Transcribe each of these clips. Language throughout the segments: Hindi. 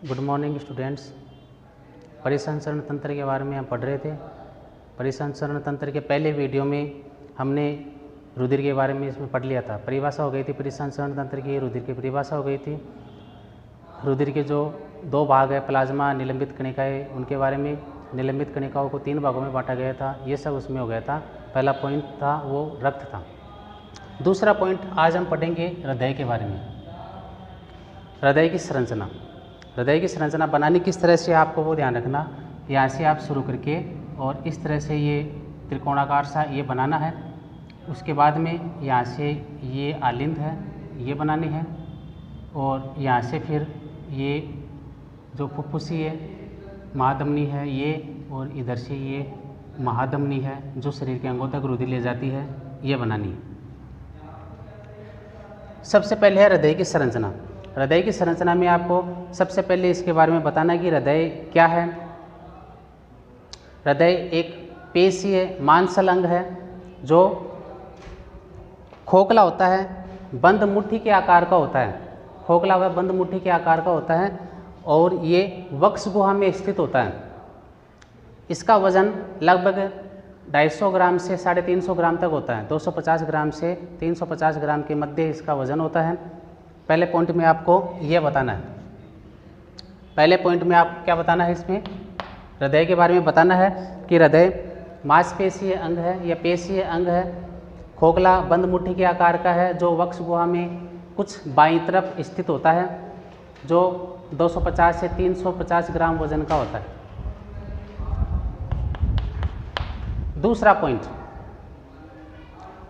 Good morning students. परिसंचरण तंत्र के बारे में हम पढ़ रहे थे। परिसंचरण तंत्र के पहले वीडियो में हमने रुधिर के बारे में इसमें पढ़ लिया था। परिभाषा हो गई थी परिसंचरण तंत्र की, रुधिर की परिभाषा हो गई थी। रुधिर के जो दो भाग है, प्लाज्मा, निलंबित कणिकाएँ, उनके बारे में निलंबित कणिकाओं को 3 भागों में बांटा गया था। ये सब उसमें हो गया था। पहला पॉइंट था वो रक्त था। दूसरा पॉइंट आज हम पढ़ेंगे हृदय के बारे में। हृदय की संरचना। हृदय की संरचना बनानी किस तरह से आपको वो ध्यान रखना। यहाँ से आप शुरू करके और इस तरह से ये त्रिकोणाकार सा ये बनाना है। उसके बाद में यहाँ से ये आलिंद है, ये बनानी है। और यहाँ से फिर ये जो फुफ्फुसी है, महाधमनी है ये, और इधर से ये महाधमनी है जो शरीर के अंगों तक रुधिर ले जाती है, ये बनानी है। सबसे पहले है हृदय की संरचना। हृदय की संरचना में आपको सबसे पहले इसके बारे में बताना कि हृदय क्या है। हृदय एक पेशीय मांसल अंग है जो खोखला होता है, बंद मुट्ठी के आकार का होता है। खोखला हुआ बंद मुट्ठी के आकार का होता है और ये वक्ष गुहा में स्थित होता है। इसका वजन लगभग 250 ग्राम से 350 ग्राम तक होता है। 250 ग्राम से 350 ग्राम के मध्य इसका वजन होता है। पहले पॉइंट में आपको यह बताना है। पहले पॉइंट में आप क्या बताना है, इसमें हृदय के बारे में बताना है कि हृदय मांसपेशीय अंग है या पेशीय अंग है, खोखला बंद मुट्ठी के आकार का है जो वक्ष गुहा में कुछ बाईं तरफ स्थित होता है, जो 250 से 350 ग्राम वजन का होता है। दूसरा पॉइंट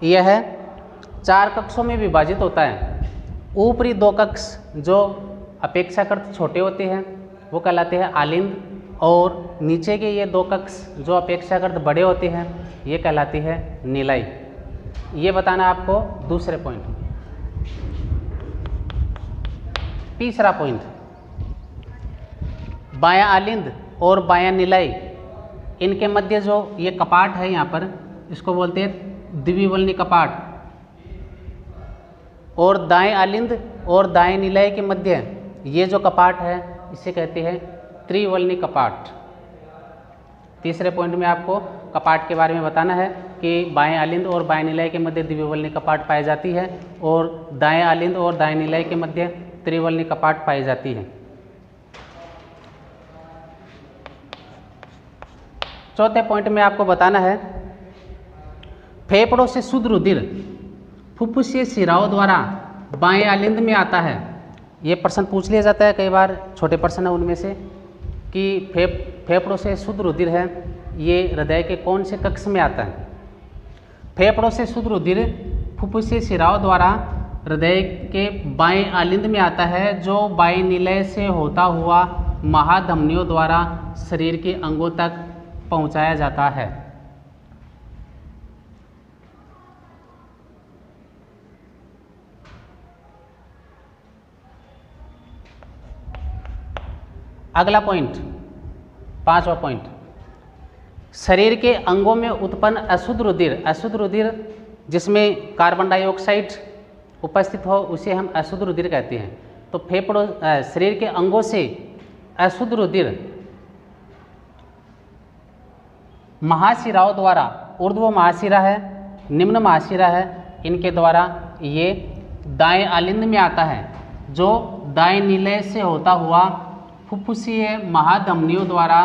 यह है 4 कक्षों में विभाजित होता है। ऊपरी 2 कक्ष जो अपेक्षाकृत छोटे होते हैं वो कहलाते हैं आलिंद, और नीचे के ये 2 कक्ष जो अपेक्षाकृत बड़े होते हैं ये कहलाती है निलय। ये बताना आपको दूसरे पॉइंट में। तीसरा पॉइंट, बायां आलिंद और बायां निलय, इनके मध्य जो ये कपाट है यहाँ पर, इसको बोलते हैं द्विवल्नी कपाट। और दाएं आलिंद और दाएं निलय के मध्य ये जो कपाट है इसे कहते हैं त्रिवल्नी कपाट। तीसरे पॉइंट में आपको कपाट के बारे में बताना है कि बाएं आलिंद और बाएं निलय के मध्य द्विवल्नी कपाट पाई जाती है और दाएं आलिंद और दाएं निलय के मध्य त्रिवल्नी कपाट पाई जाती है। चौथे पॉइंट में आपको बताना है फेफड़ों से शुद्ध रुधिर फुफ्फुसीय शिराओं द्वारा बाएं आलिंद में आता है। ये प्रश्न पूछ लिया जाता है कई बार, छोटे प्रश्न है उनमें से, कि फेफड़ों से शुद्ध रुधिर है ये हृदय के कौन से कक्ष में आता है। फेफड़ों से शुद्ध रुधिर फुफ्फुसीय शिराओं द्वारा हृदय के बाएं आलिंद में आता है, जो बाएं निलय से होता हुआ महाधमनियों द्वारा शरीर के अंगों तक पहुंचाया जाता है। अगला पॉइंट, 5वां पॉइंट, शरीर के अंगों में उत्पन्न अशुद्ध रुधिर। अशुद्ध रुधिर जिसमें कार्बन डाइऑक्साइड उपस्थित हो उसे हम अशुद्ध रुधिर कहते हैं। तो फेफड़ों शरीर के अंगों से अशुद्ध रुधिर महाशिराओं द्वारा, ऊर्ध्व महाशिरा है, निम्न महाशिरा है, इनके द्वारा ये दाएं आलिंद में आता है, जो दाएं निलय से होता हुआ फुफ्फुसीय महाधमनियों द्वारा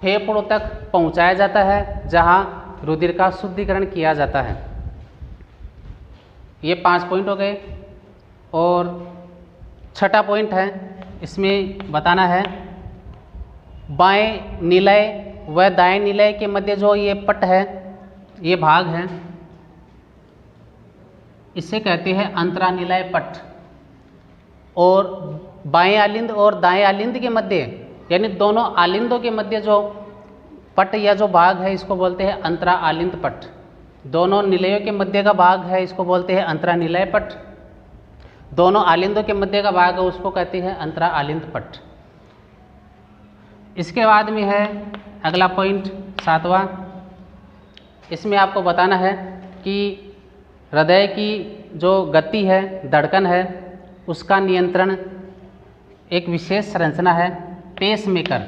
फेफड़ों तक पहुंचाया जाता है, जहां रुधिर का शुद्धिकरण किया जाता है। ये 5 पॉइंट हो गए। और 6ठा पॉइंट है, इसमें बताना है बाएं निलय व दाएं निलय के मध्य जो ये पट है, ये भाग है, इसे कहते हैं अंतरानिलय पट। और बाएं आलिंद और दाएं आलिंद के मध्य, यानी दोनों आलिंदों के मध्य जो पट या जो भाग है इसको बोलते हैं अंतरा आलिंद पट। दोनों निलयों के मध्य का भाग है इसको बोलते हैं अंतरा निलय पट। दोनों आलिंदों के मध्य का भाग है उसको कहते हैं अंतरा आलिंद पट। इसके बाद में है अगला पॉइंट 7वां। इसमें आपको बताना है कि हृदय की जो गति है, धड़कन है, उसका नियंत्रण एक विशेष संरचना है पेसमेकर।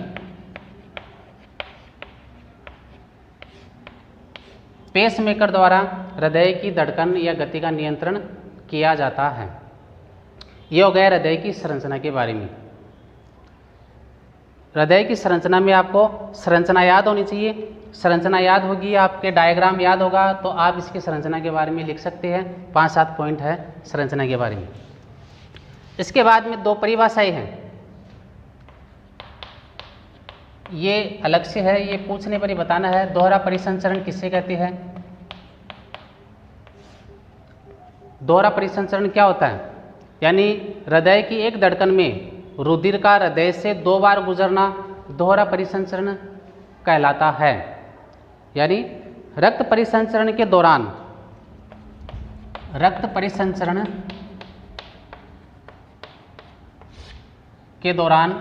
पेसमेकर द्वारा हृदय की धड़कन या गति का नियंत्रण किया जाता है। ये हो गया हृदय की संरचना के बारे में। हृदय की संरचना में आपको संरचना याद होनी चाहिए। संरचना याद होगी, आपके डायग्राम याद होगा, तो आप इसकी संरचना के बारे में लिख सकते हैं। 5-7 पॉइंट है संरचना के बारे में। इसके बाद में 2 परिभाषाएं हैं, ये अलग से है, ये पूछने पर ही बताना है। दोहरा परिसंचरण किसे कहते हैं? दोहरा परिसंचरण क्या होता है? यानी हृदय की एक धड़कन में रुधिर का हृदय से 2 बार गुजरना दोहरा परिसंचरण कहलाता है। यानी रक्त परिसंचरण के दौरान, रक्त परिसंचरण के दौरान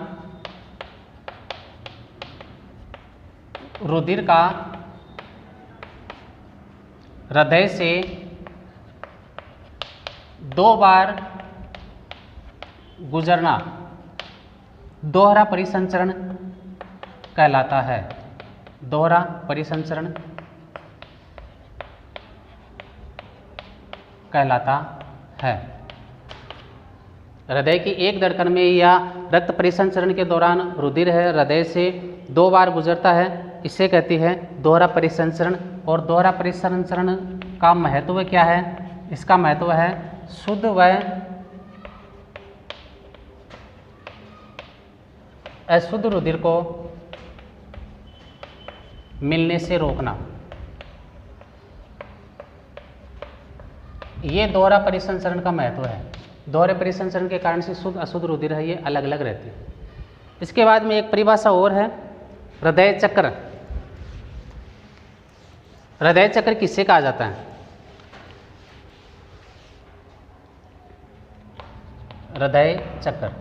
रुधिर का हृदय से 2 बार गुजरना दोहरा परिसंचरण कहलाता है। दोहरा परिसंचरण कहलाता है। हृदय की एक धड़कन में या रक्त परिसंचरण के दौरान रुधिर है हृदय से 2 बार गुजरता है, इसे कहती है दोहरा परिसंचरण। और दोहरा परिसंचरण का महत्व क्या है? इसका महत्व है शुद्ध व अशुद्ध रुधिर को मिलने से रोकना। ये दोहरा परिसंचरण का महत्व है। दोहरे परिसंचरण के कारण से शुद्ध अशुद्ध रुधिर है, ये अलग अलग रहती है। इसके बाद में एक परिभाषा और है, हृदय चक्र। हृदय चक्र किससे कहा जाता है? हृदय चक्र,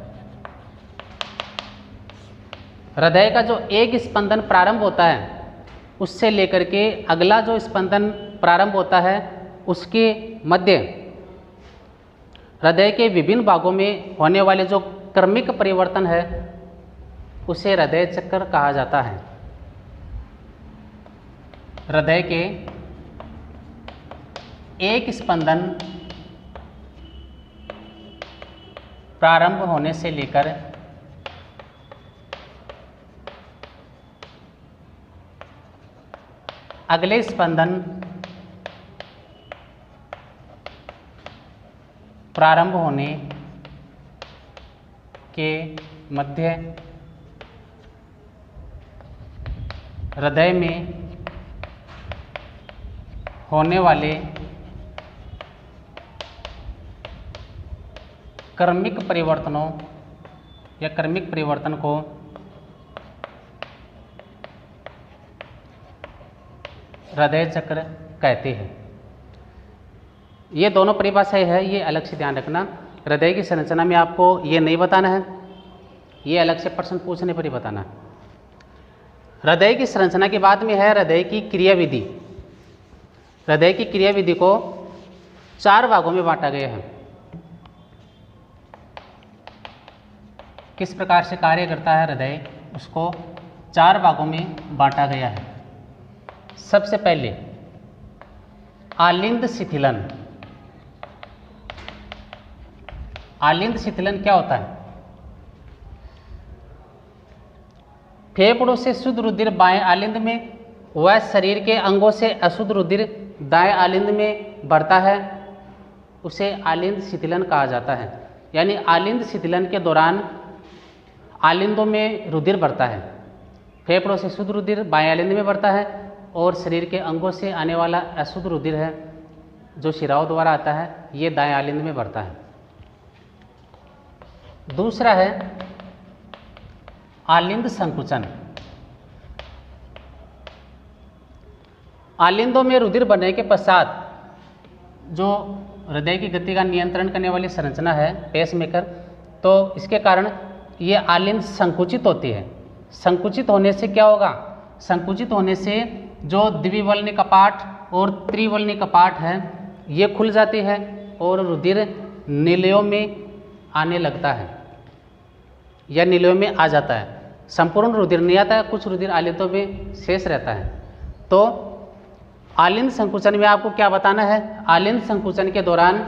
हृदय का जो एक स्पंदन प्रारंभ होता है उससे लेकर के अगला जो स्पंदन प्रारंभ होता है उसके मध्य हृदय के विभिन्न भागों में होने वाले जो क्रमिक परिवर्तन है उसे हृदय चक्र कहा जाता है। हृदय के एक स्पंदन प्रारंभ होने से लेकर अगले स्पंदन प्रारंभ होने के मध्य हृदय में होने वाले क्रमिक परिवर्तनों या क्रमिक परिवर्तन को हृदय चक्र कहते हैं। ये दोनों परिभाषाएं है, ये अलग से ध्यान रखना। हृदय की संरचना में आपको ये नहीं बताना है, ये अलग से प्रश्न पूछने पर ही बताना है। हृदय की संरचना के बाद में है हृदय की क्रियाविधि। हृदय की क्रियाविधि को 4 भागों में बांटा गया है। किस प्रकार से कार्य करता है हृदय, उसको 4 भागों में बांटा गया है। सबसे पहले आलिंद शिथिलन। आलिंद शिथिलन क्या होता है? फेफड़ों से शुद्ध रुधिर बाएं आलिंद में व शरीर के अंगों से अशुद्ध रुधिर दाएं आलिंद में बढ़ता है, उसे आलिंद शिथिलन कहा जाता है। यानी आलिंद शिथिलन के दौरान आलिंदों में रुधिर बढ़ता है। फेफड़ों से शुद्ध रुधिर बाएं आलिंद में बढ़ता है और शरीर के अंगों से आने वाला अशुद्ध रुधिर है जो शिराओं द्वारा आता है, ये दाएं आलिंद में बढ़ता है। दूसरा है आलिंद संकुचन। आलिंदों में रुधिर बढ़ने के पश्चात जो हृदय की गति का नियंत्रण करने वाली संरचना है पेसमेकर, तो इसके कारण ये आलिंद संकुचित होती है। संकुचित होने से क्या होगा? संकुचित होने से जो द्विवल्नी कपाट और त्रिवल्नी कपाट है ये खुल जाती है और रुधिर नीलियों में आने लगता है। या नीलयों में आ जाता है। संपूर्ण रुधिर नहीं आता है, कुछ रुधिर आलिंदों में शेष रहता है। तो आलिंद संकुचन में आपको क्या बताना है, आलिंद संकुचन के दौरान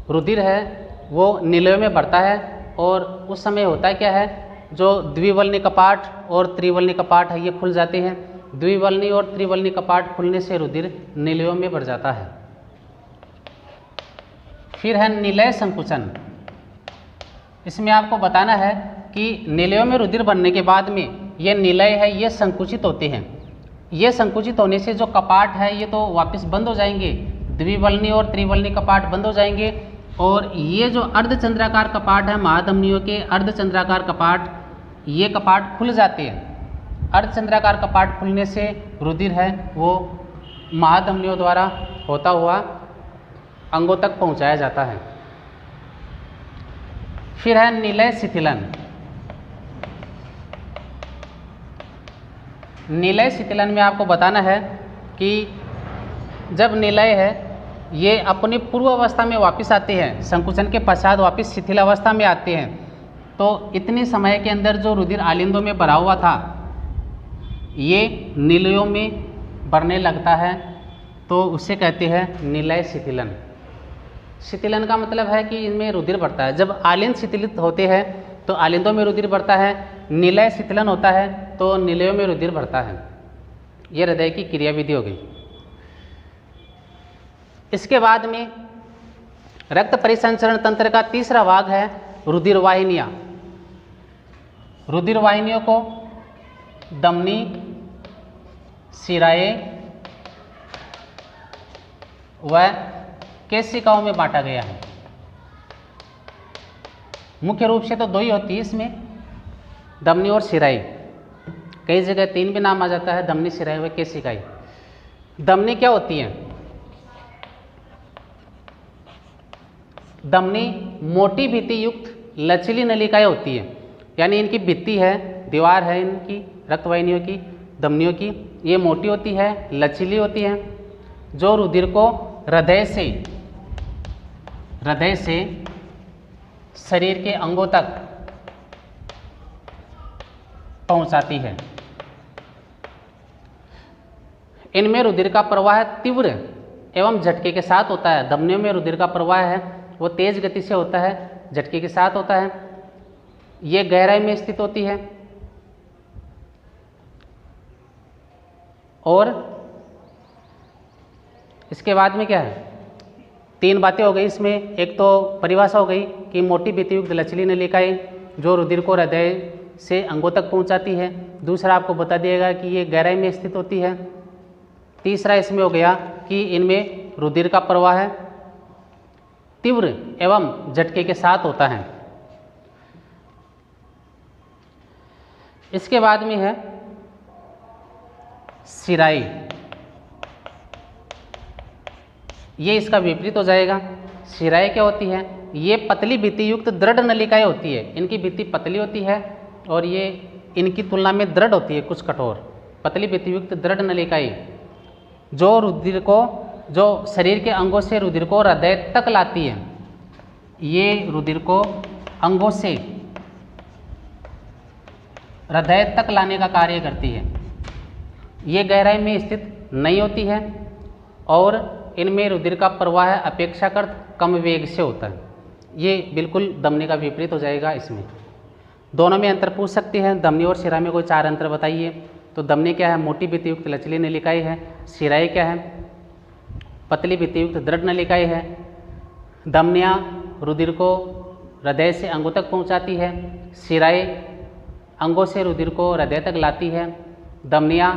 रुधिर है वो नीलयों में बढ़ता है और उस समय होता है क्या है, जो द्विवल्नी कपाट और त्रिवल्नी कपाट है ये खुल जाते हैं। द्विवल्नी और त्रिवल्नी कपाट खुलने से रुधिर नीलयों में बढ़ जाता है। फिर है निलय संकुचन। इसमें आपको बताना है कि नीलयों में रुधिर बनने के बाद में ये निलय है ये संकुचित होते हैं। ये संकुचित होने से जो कपाट है ये तो वापस बंद हो जाएंगे, द्विवल्नी और त्रिवल्नी कपाट बंद हो जाएंगे और ये जो अर्धचंद्राकार कपाट है महाधमनियों के अर्धचंद्राकार कपाट, ये कपाट खुल जाते हैं। अर्धचंद्राकार कपाट खुलने से रुधिर है वो महाधमनियों द्वारा होता हुआ अंगों तक पहुंचाया जाता है। फिर है निलय शिथिलन। निलय शिथिलन में आपको बताना है कि जब निलय है ये अपनी पूर्व अवस्था में वापस आते हैं, संकुचन के पश्चात वापस शिथिल अवस्था में आते हैं, तो इतने समय के अंदर जो रुधिर आलिंदों में भरा हुआ था ये नीलयों में बढ़ने लगता है, तो उसे कहते हैं निलय शिथिलन। शिथिलन का मतलब है कि इनमें रुधिर बढ़ता है। जब आलिंद शिथिलित होते हैं तो आलिंदों में रुधिर बढ़ता है, निलय शिथिलन होता है तो निलयों में रुधिर बढ़ता है। ये हृदय की क्रिया विधि हो गई। इसके बाद में रक्त परिसंचरण तंत्र का तीसरा भाग है रुधिर वाहिनियां। रुधिर वाहिनियों को धमनी, शिराएं व केशिकाओं में बांटा गया है। मुख्य रूप से तो दो ही होती है इसमें, धमनी और शिराई। कई जगह तीन भी नाम आ जाता है, धमनी, शिराई व केशिकाई। धमनी क्या होती है? धमनी मोटी भित्ति युक्त लचीली नलिकाएं होती है, यानी इनकी भित्ति है, दीवार है इनकी रक्तवाहिनियों की, धमनियों की, ये मोटी होती है, लचीली होती है, जो रुधिर को हृदय से शरीर के अंगों तक पहुंचाती है। इनमें रुधिर का प्रवाह तीव्र एवं झटके के साथ होता है। धमनियों में रुधिर का प्रवाह है वो तेज गति से होता है, झटके के साथ होता है। ये गहराई में स्थित होती है और इसके बाद में क्या है, तीन बातें हो गई इसमें। एक तो परिभाषा हो गई कि मोटी भित्ति युक्त लचीली नलिकाएं जो रुधिर को हृदय से अंगों तक पहुंचाती है। दूसरा आपको बता दिएगा कि ये गहराई में स्थित होती है। तीसरा इसमें हो गया कि इनमें रुधिर का प्रवाह तीव्र एवं झटके के साथ होता है। इसके बाद में है शिराई। ये इसका विपरीत हो जाएगा। शिराएं क्या होती है? ये पतली भित्ति युक्त दृढ़ नलिकाएं होती है। इनकी भित्ति पतली होती है और ये इनकी तुलना में दृढ़ होती है, कुछ कठोर। पतली भित्ति युक्त दृढ़ नलिकाएं जो रुधिर को, जो शरीर के अंगों से रुधिर को हृदय तक लाती है। ये रुधिर को अंगों से हृदय तक लाने का कार्य करती है। ये गहराई में स्थित नहीं होती है और इनमें रुधिर का प्रवाह अपेक्षाकृत कम वेग से होता है। ये बिल्कुल धमनी का विपरीत हो जाएगा। इसमें दोनों में अंतर पूछ सकते हैं, धमनी और शिरा में कोई चार अंतर बताइए। तो धमनी क्या है? मोटी भित्ति युक्त लचीली नलिकाएं है। शिराएं क्या है? पतली भित्ति युक्त दृढ़ नलिकाएं है। धमनियाँ रुधिर को हृदय से अंगों तक पहुंचाती है। शिराएं अंगों से रुधिर को हृदय तक लाती है। धमनियाँ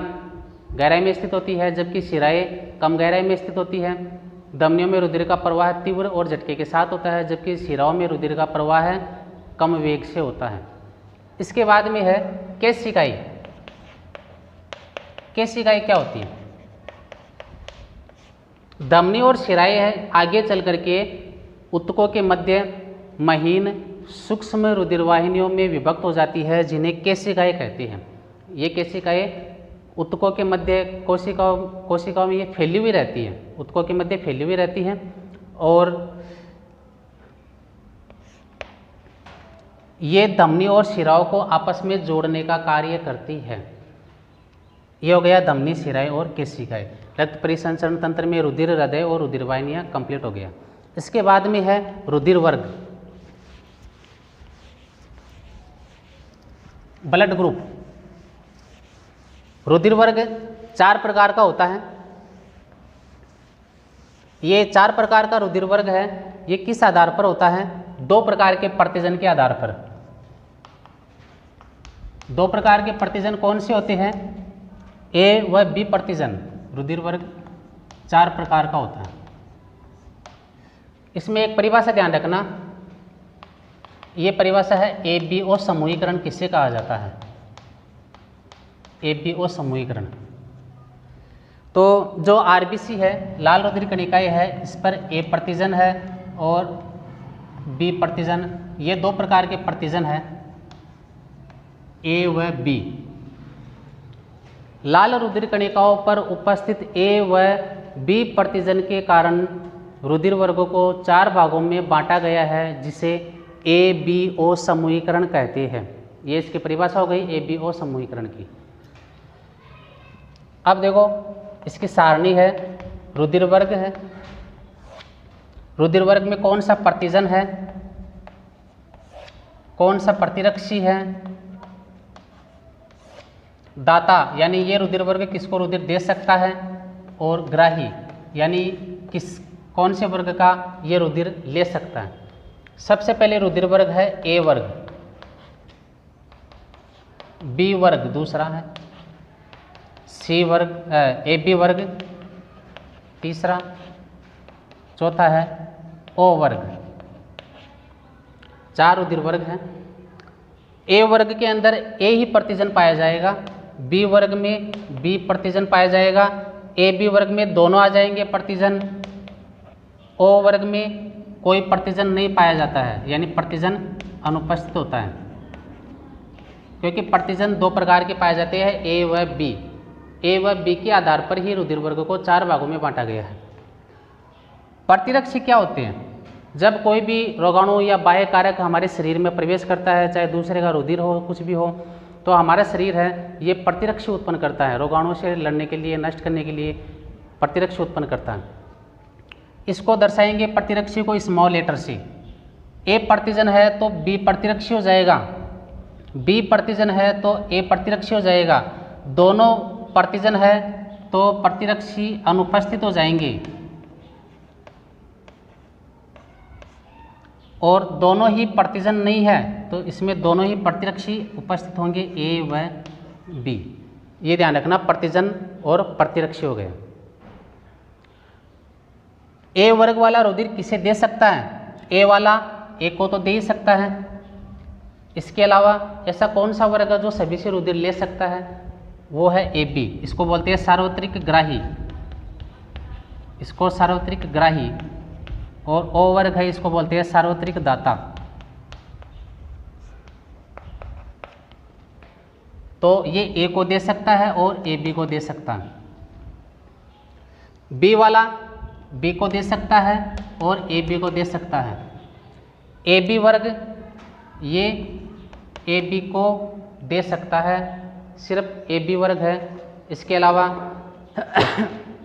गहराई में स्थित होती है जबकि शिराएं कम गहराई में स्थित होती है। धमनियों में रुधिर का प्रवाह तीव्र और झटके के साथ होता है जबकि शिराओं में रुधिर का प्रवाह कम वेग से होता है। इसके बाद में है केशिकाई। केशिकाई क्या होती है? धमनी और शिराएं है आगे चल करके ऊतकों के मध्य महीन सूक्ष्म रुधिर वाहिनियों में विभक्त हो जाती है, जिन्हें केशिकाएं कहते हैं। ये केशिकाएं ऊतकों के मध्य कोशिकाओं में ये फैली हुई रहती है, ऊतकों के मध्य फैली हुई रहती हैं और ये धमनी और शिराओं को आपस में जोड़ने का कार्य करती है। ये हो गया धमनी, शिराएं और केशिकाएं। रक्त परिसंचरण तंत्र में रुधिर, हृदय और रुधिर वाहिनियां कंप्लीट हो गया। इसके बाद में है रुधिर वर्ग, ब्लड ग्रुप। रुधिर वर्ग 4 प्रकार का होता है। ये 4 प्रकार का रुधिर वर्ग है। ये किस आधार पर होता है? 2 प्रकार के प्रतिजन के आधार पर। 2 प्रकार के प्रतिजन कौन से होते हैं? ए व बी प्रतिजन। रुधिर वर्ग 4 प्रकार का होता है। इसमें एक परिभाषा ध्यान रखना, ये परिभाषा है ABO समूहीकरण। किससे कहा जाता है? ABO समूहीकरण। तो जो RBC है, लाल रुधिर कणिकाएं है, इस पर A प्रतिजन है और B प्रतिजन। ये 2 प्रकार के प्रतिजन है, A व B। लाल रुधिर कणिकाओं पर उपस्थित A व B प्रतिजन के कारण रुधिर वर्गों को 4 भागों में बांटा गया है, जिसे ABO समूहीकरण कहते हैं। ये इसकी परिभाषा हो गई ABO समूहीकरण की। अब देखो, इसकी सारणी है, रुधिर वर्ग है। रुधिर वर्ग में कौन सा प्रतिजन है, कौन सा प्रतिरक्षी है? दाता, यानी ये रुधिर वर्ग किसको रुधिर दे सकता है, और ग्राही यानी कौन से वर्ग का ये रुधिर ले सकता है। सबसे पहले रुधिर वर्ग है A वर्ग, B वर्ग दूसरा है, C वर्ग AB वर्ग तीसरा, चौथा है O वर्ग। 4 रुधिर वर्ग हैं। A वर्ग के अंदर A ही प्रतिजन पाया जाएगा, B वर्ग में B प्रतिजन पाया जाएगा, AB वर्ग में दोनों आ जाएंगे प्रतिजन, O वर्ग में कोई प्रतिजन नहीं पाया जाता है, यानी प्रतिजन अनुपस्थित होता है, क्योंकि प्रतिजन 2 प्रकार के पाए जाते हैं, A व B। A व B के आधार पर ही रुधिर वर्ग को 4 भागों में बांटा गया है। प्रतिरक्षी क्या होते हैं? जब कोई भी रोगाणु या बाह्य कारक हमारे शरीर में प्रवेश करता है, चाहे दूसरे का रुधिर हो, कुछ भी हो, तो हमारा शरीर है ये प्रतिरक्षी उत्पन्न करता है। रोगाणुओं से लड़ने के लिए, नष्ट करने के लिए प्रतिरक्षी उत्पन्न करता है। इसको दर्शाएंगे प्रतिरक्षी को स्मॉल लेटर से। A प्रतिजन है तो B प्रतिरक्षी हो जाएगा, B प्रतिजन है तो A प्रतिरक्षी हो जाएगा, दोनों प्रतिजन है तो प्रतिरक्षी अनुपस्थित हो जाएंगे, और दोनों ही प्रतिजन नहीं है तो इसमें दोनों ही प्रतिरक्षी उपस्थित होंगे, A व B। ये ध्यान रखना, प्रतिजन और प्रतिरक्षी हो गए। A वर्ग वाला रुधिर किसे दे सकता है? A वाला A को तो दे ही सकता है। इसके अलावा ऐसा कौन सा वर्ग है जो सभी से रुधिर ले सकता है? वो है AB। इसको बोलते हैं सार्वत्रिक ग्राही, इसको सार्वत्रिक ग्राही। और O वर्ग है, इसको बोलते हैं सार्वत्रिक दाता। तो ये A को दे सकता है और AB को दे सकता है। B वाला B को दे सकता है और AB को दे सकता है। AB वर्ग ये AB को दे सकता है, सिर्फ AB वर्ग है। इसके अलावा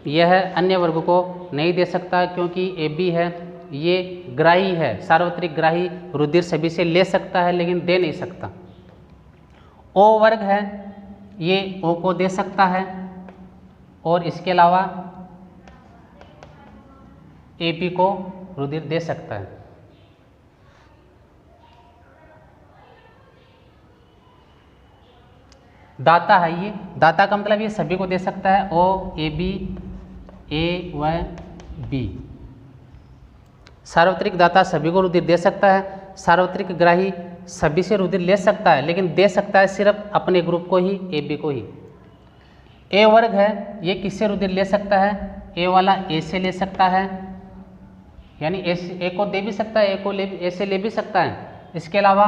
यह अन्य वर्ग को नहीं दे सकता, क्योंकि AB है ये ग्राही है, सार्वत्रिक ग्राही, रुधिर सभी से ले सकता है लेकिन दे नहीं सकता। O वर्ग है, ये O को दे सकता है और इसके अलावा AB को रुधिर दे सकता है। दाता है ये, दाता का मतलब ये सभी को दे सकता है, O, AB, A व B। सार्वत्रिक दाता सभी को रुधिर दे सकता है, सार्वत्रिक ग्राही सभी से रुधिर ले सकता है लेकिन दे सकता है सिर्फ अपने ग्रुप को ही, AB को ही। A वर्ग है, ये किससे रुधिर ले सकता है? A वाला A से ले सकता है, यानी A को दे भी सकता है, A से ले भी सकता है। इसके अलावा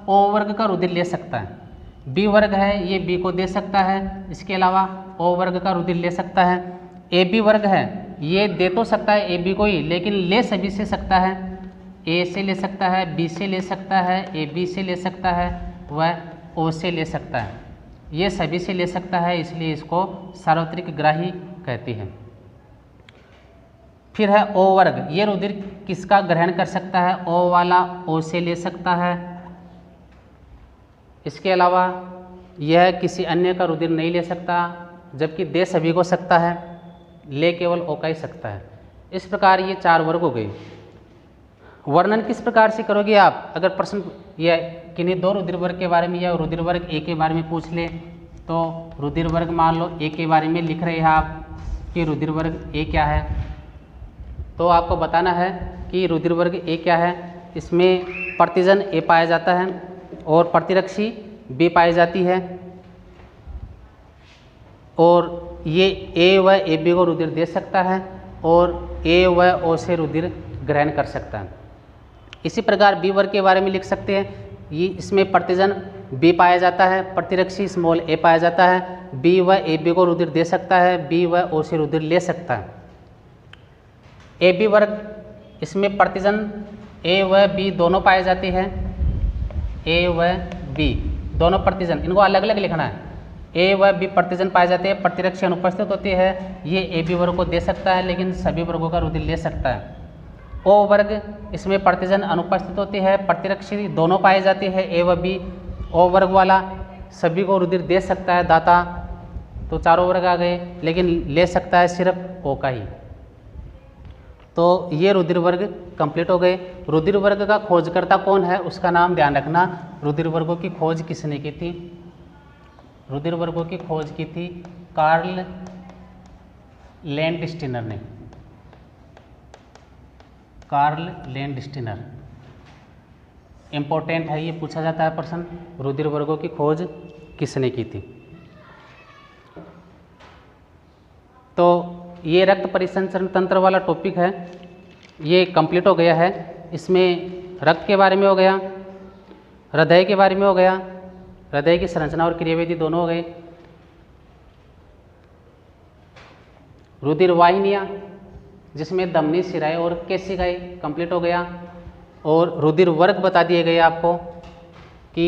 O वर्ग का रुधिर ले सकता है। B वर्ग है, ये B को दे सकता है, इसके अलावा O वर्ग का रुधिर ले सकता है। AB वर्ग है, ये दे तो सकता है AB को ही लेकिन ले सभी से सकता है, ए से ले सकता है, बी से ले सकता है, ए बी से ले सकता है, वह ओ से ले सकता है। ये सभी से ले सकता है, इसलिए इसको सार्वत्रिक ग्राही कहते हैं। फिर है ओ वर्ग, ये रुधिर किसका ग्रहण कर सकता है? ओ वाला ओ से ले सकता है। इसके अलावा यह किसी अन्य का रुधिर नहीं ले सकता, जबकि दे सभी को सकता है, ले केवल ओ का ही सकता है। इस प्रकार ये 4 वर्ग हो गए। वर्णन किस प्रकार से करोगे आप? अगर प्रश्न यह किन्हीं 2 रुधिर वर्ग के बारे में या रुधिर वर्ग ए के बारे में पूछ ले, तो रुधिर वर्ग मान लो ए के बारे में लिख रहे हैं आप कि रुधिर वर्ग ए क्या है, तो आपको बताना है कि रुधिर वर्ग ए क्या है। इसमें प्रतिजन ए पाया जाता है और प्रतिरक्षी बी पाई जाती है, और ये ए व ए बी को रुधिर दे सकता है और ए व ओ से रुधिर ग्रहण कर सकता है। इसी प्रकार बी वर्ग के बारे में लिख सकते हैं, ये इसमें प्रतिजन बी पाया जाता है, प्रतिरक्षी स्मॉल ए पाया जाता है, बी व ए बी को रुधिर दे सकता है, बी व ओ से रुधिर ले सकता है। ए बी वर्ग, इसमें प्रतिजन ए व बी दोनों पाए जाते हैं, ए व बी दोनों प्रतिजन, इनको अलग अलग लिखना है। ए व बी प्रतिजन पाए जाते हैं, प्रतिरक्षी अनुपस्थित होती है, ये ए बी वर्ग को दे सकता है लेकिन सभी वर्गों का रुधिर ले सकता है। ओ वर्ग, इसमें प्रतिजन अनुपस्थित होती है, प्रतिरक्षी दोनों पाए जाते हैं ए व बी, ओ वर्ग वाला सभी को रुधिर दे सकता है दाता, तो चारों वर्ग आ गए, लेकिन ले सकता है सिर्फ ओ का ही। तो ये रुधिर वर्ग कंप्लीट हो गए। रुधिर वर्ग का खोजकर्ता कौन है उसका नाम ध्यान रखना। रुधिर वर्गों की खोज किसने की थी? रुधिर वर्गों की खोज की थी कार्ल लैंडस्टीनर ने। कार्ल लैंडस्टीनर इम्पोर्टेंट है, ये पूछा जाता है प्रश्न, रुधिर वर्गों की खोज किसने की थी। तो ये रक्त परिसंचरण तंत्र वाला टॉपिक है, ये कंप्लीट हो गया है। इसमें रक्त के बारे में हो गया, हृदय के बारे में हो गया, हृदय की संरचना और क्रियाविधि दोनों हो गए, रुधिर वाहिनियाँ जिसमें धमनी, शिराएं और केशिकाएं कंप्लीट हो गया, और रुधिर वर्ग बता दिए गए आपको कि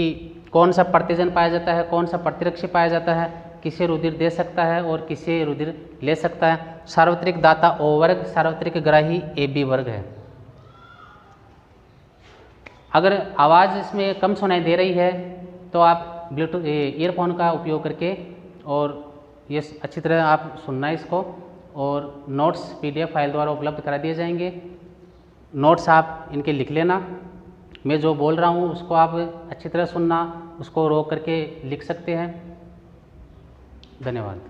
कौन सा प्रतिजन पाया जाता है, कौन सा प्रतिरक्षी पाया जाता है, किसे रुधिर दे सकता है और किसे रुधिर ले सकता है। सार्वत्रिक दाता ओ वर्ग, सार्वत्रिक ग्राही ए बी वर्ग है। अगर आवाज़ इसमें कम सुनाई दे रही है तो आप ब्लूटूथ ईयरफोन का उपयोग करके और ये अच्छी तरह आप सुनना है इसको, और नोट्स PDF फाइल द्वारा उपलब्ध करा दिए जाएंगे। नोट्स आप इनके लिख लेना, मैं जो बोल रहा हूँ उसको आप अच्छी तरह सुनना, उसको रोक करके लिख सकते हैं। धन्यवाद।